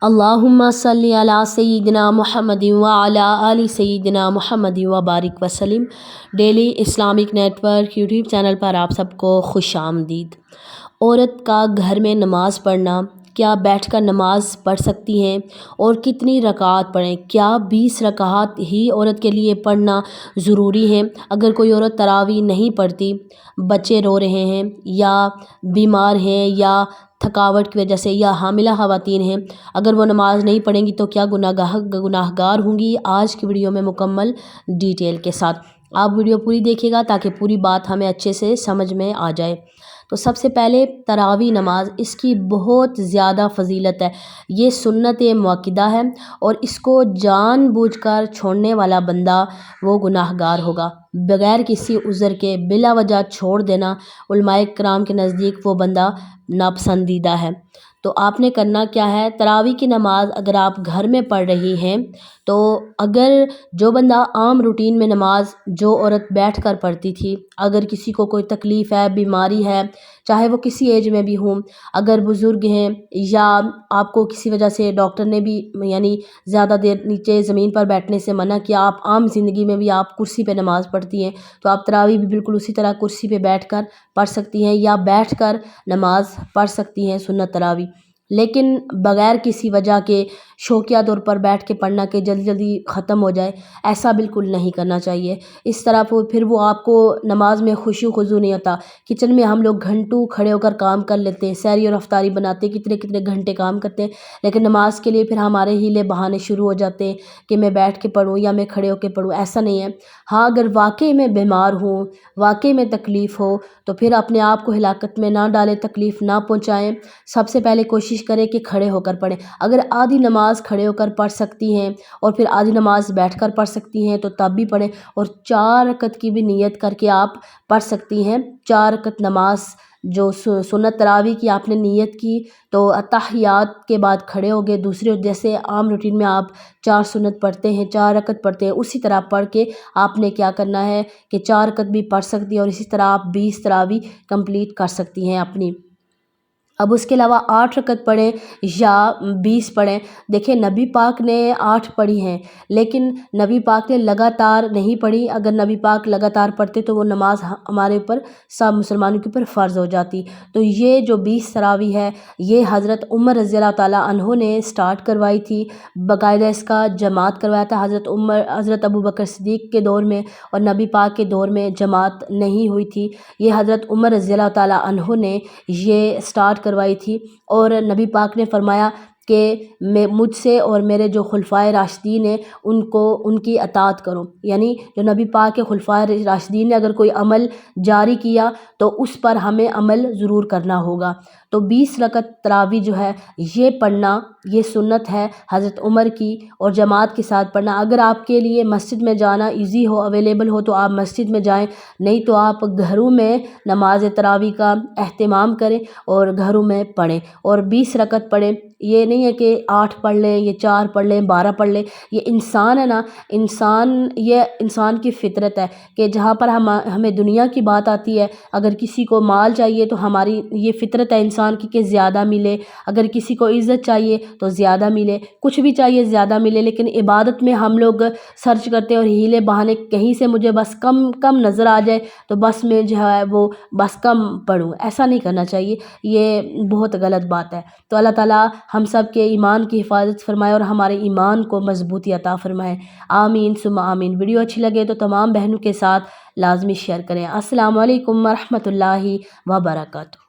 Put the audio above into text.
اللہم صلی علی سیدنا محمد وعلی آل سیدنا محمد وبارک وسلم۔ Daily Islamic network YouTube channel پر آپ سب کو خوش آمدید۔ عورت کا گھر میں نماز پڑھنا، کیا بیٹھ کر نماز پڑھ سکتی ہیں اور کتنی رکعات پڑھیں؟ کیا 20 رکعات ہی عورت کے لیے پڑھنا ضروری ہے؟ اگر کوئی عورت تراویح نہیں پڑھتی، بچے رو رہے ہیں یا بیمار ہیں یا تھکاوٹ کی وجہ سے یا حاملہ خواتین ہیں، اگر وہ نماز نہیں پڑھیں گی تو کیا گناہ گار ہوں گی؟ آج کی ویڈیو میں مکمل ڈیٹیل کے ساتھ آپ ویڈیو پوری دیکھیے گا تاکہ پوری بات ہمیں اچھے سے سمجھ میں آ جائے۔ تو سب سے پہلے تراویح نماز، اس کی بہت زیادہ فضیلت ہے۔ یہ سنت مؤکدہ ہے اور اس کو جان بوجھ کر چھوڑنے والا بندہ وہ گناہ گار ہوگا۔ بغیر کسی عذر کے بلا وجہ چھوڑ دینا علماء کرام کے نزدیک وہ بندہ ناپسندیدہ ہے۔ تو آپ نے کرنا کیا ہے؟ تراویح کی نماز اگر آپ گھر میں پڑھ رہی ہیں تو اگر جو بندہ عام روٹین میں نماز جو عورت بیٹھ کر پڑھتی تھی، اگر کسی کو کوئی تکلیف ہے، بیماری ہے، چاہے وہ کسی ایج میں بھی ہوں، اگر بزرگ ہیں یا آپ کو کسی وجہ سے ڈاکٹر نے بھی زیادہ دیر نیچے زمین پر بیٹھنے سے منع کیا، آپ عام زندگی میں بھی آپ کرسی پہ نماز پڑھتی ہیں، تو آپ تراویح بھی بالکل اسی طرح کرسی پہ بیٹھ کر پڑھ سکتی ہیں یا بیٹھ کر نماز پڑھ سکتی ہیں سنت تراویح۔ لیکن بغیر کسی وجہ کے شوقیہ طور پر بیٹھ کے پڑھنا کہ جلدی جلدی ختم ہو جائے، ایسا بالکل نہیں کرنا چاہیے۔ اس طرح پھر وہ آپ کو نماز میں خشوع خضوع نہیں ہوتا۔ کچن میں ہم لوگ گھنٹوں کھڑے ہو کر کام کر لیتے ہیں، سحری اور افطاری بناتے ہیں، کتنے گھنٹے کام کرتے ہیں، لیکن نماز کے لیے پھر ہمارے ہیلے بہانے شروع ہو جاتے ہیں کہ میں بیٹھ کے پڑھوں یا میں کھڑے ہو کے پڑھوں۔ ایسا نہیں ہے۔ ہاں، اگر واقعی میں بیمار ہوں، واقعی میں تکلیف ہو تو پھر اپنے آپ کو ہلاکت میں نہ ڈالیں، تکلیف نہ پہنچائیں۔ سب سے پہلے کوشش کریں کہ کھڑے ہو کر پڑھیں۔ اگر آدھی نماز کھڑے ہو کر پڑھ سکتی ہیں اور پھر آدھی نماز بیٹھ کر پڑھ سکتی ہیں تو تب بھی پڑھیں، اور 4 رکعت کی بھی نیت کر کے آپ پڑھ سکتی ہیں۔ 4 رکعت نماز جو سنت تراویح کی آپ نے نیت کی تو اتحیات کے بعد کھڑے ہو گئے، دوسرے جیسے عام روٹین میں آپ 4 سنت پڑھتے ہیں، 4 رکعت پڑھتے ہیں، اسی طرح پڑھ کے آپ نے کیا کرنا ہے کہ 4 رکعت بھی پڑھ سکتی ہیں اور اسی طرح آپ 20 تراویح کمپلیٹ کر سکتی ہیں اپنی۔ اب اس کے علاوہ 8 رکعت پڑھیں یا 20 پڑھیں، دیکھیں نبی پاک نے 8 پڑھی ہیں لیکن نبی پاک نے لگاتار نہیں پڑھی۔ اگر نبی پاک لگاتار پڑھتے تو وہ نماز ہمارے اوپر، سب مسلمانوں کے اوپر فرض ہو جاتی۔ تو یہ جو 20 تراویح ہے یہ حضرت عمر رضی اللہ تعالیٰ عنہ نے سٹارٹ کروائی تھی، باقاعدہ اس کا جماعت کروایا تھا حضرت ابو بکر صدیق کے دور میں، اور نبی پاک کے دور میں جماعت نہیں ہوئی تھی۔ یہ حضرت عمر رضی اللہ تعالیٰ عنہ نے یہ سٹارٹ کروائی تھی، اور نبی پاک نے فرمایا کہ مجھ سے اور میرے جو خلفائے راشدین ہیں ان کی اطاعت کرو، یعنی جو نبی پاک کے خلفائے راشدین نے اگر کوئی عمل جاری کیا تو اس پر ہمیں عمل ضرور کرنا ہوگا۔ تو 20 رکعت تراویح جو ہے یہ پڑھنا، یہ سنت ہے حضرت عمر کی، اور جماعت کے ساتھ پڑھنا۔ اگر آپ کے لیے مسجد میں جانا ایزی ہو، اویلیبل ہو تو آپ مسجد میں جائیں، نہیں تو آپ گھروں میں نماز تراویح کا اہتمام کریں اور گھروں میں پڑھیں اور 20 رکعت پڑھیں۔ یہ نہیں ہے کہ 8 پڑھ لیں، یہ 4 پڑھ لیں، 12 پڑھ لیں۔ یہ انسان ہے نا، یہ انسان کی فطرت ہے کہ جہاں پر ہمیں دنیا کی بات آتی ہے، اگر کسی کو مال چاہیے تو ہماری یہ فطرت ہے انسان کی کہ زیادہ ملے، اگر کسی کو عزت چاہیے تو زیادہ ملے، کچھ بھی چاہیے زیادہ ملے، لیکن عبادت میں ہم لوگ سرچ کرتے ہیں اور ہیلے بہانے کہیں سے مجھے بس کم نظر آ جائے تو بس میں جو ہے وہ بس کم پڑھوں، ایسا نہیں کرنا چاہیے، یہ بہت غلط بات ہے۔ تو اللہ تعالیٰ ہم سب کے ایمان کی حفاظت فرمائے اور ہمارے ایمان کو مضبوطی عطا فرمائے، آمین ثم آمین۔ ویڈیو اچھی لگے تو تمام بہنوں کے ساتھ لازمی شیئر کریں۔ السلام علیکم ورحمۃ اللہ وبرکاتہ۔